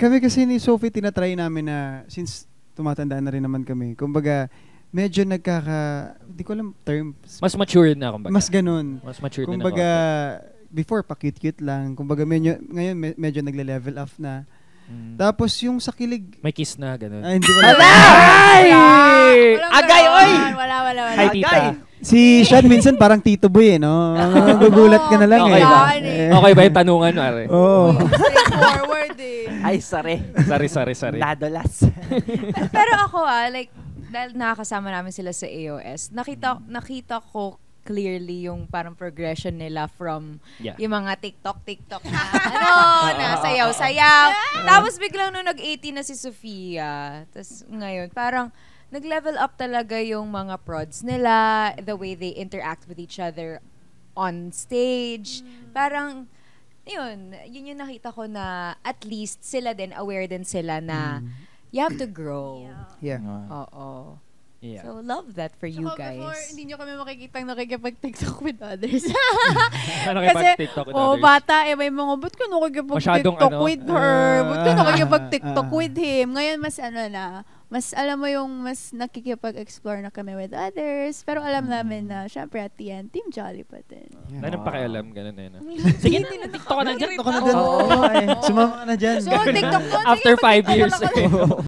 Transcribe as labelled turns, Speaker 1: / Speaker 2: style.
Speaker 1: kami kasi ni Sophie, tinatry namin na, since tumatanda na rin naman kami, kumbaga, medyo hindi ko alam term.
Speaker 2: Mas mature na, kumbaga.
Speaker 1: Mas ganun.
Speaker 2: Mas mature
Speaker 1: kumbaga, na before, pa-cute-cute lang. Kumbaga, ngayon, medyo nagle-level up na. Tapos, yung sa kilig...
Speaker 2: May kiss na, ganun.
Speaker 1: Ay, hindi wala.
Speaker 3: Agay, oy!
Speaker 4: Wala.
Speaker 2: Hi, tita.
Speaker 1: Si Sean minsan parang Tito Boy, no? Gugulat ka na lang,
Speaker 2: okay
Speaker 1: eh.
Speaker 2: Ba? Okay ba yung tanungan, Mare?
Speaker 1: Oo.
Speaker 4: Straightforward, eh.
Speaker 3: Ay, sorry.
Speaker 2: Sorry.
Speaker 3: Nadolas.
Speaker 4: Pero ako, like, dahil nakakasama namin sila sa AOS, nakita ko clearly yung parang progression nila from yung mga TikTok na na sayaw-sayaw. Tapos biglang nung nag-18 na si Sofia, tapos ngayon parang nag-level up talaga yung mga prods nila, the way they interact with each other on stage. Parang yun yung nakita ko na at least sila din, aware din sila na you have to grow.
Speaker 1: Yeah.
Speaker 4: Oo.
Speaker 2: Yeah.
Speaker 4: So, love that for you guys.
Speaker 5: Before, hindi nyo kami makikitang nakikipag-TikTok with others.
Speaker 2: Nakikipag-TikTok with others.
Speaker 5: Bata, may mga, ba't ka nakikipag-TikTok with her? Ba't ka nakikipag-TikTok with him? Ngayon, mas alam mo yung mas nakikipag-explore na kami with others. Pero alam namin na, syempre, at the end, Team Jolly pa din.
Speaker 2: Wala nang pakialam, ganun na yun. Sige, TikTok ka na dyan.
Speaker 1: Sumama ka na dyan.
Speaker 5: So, TikTok doon.
Speaker 2: After 5 years.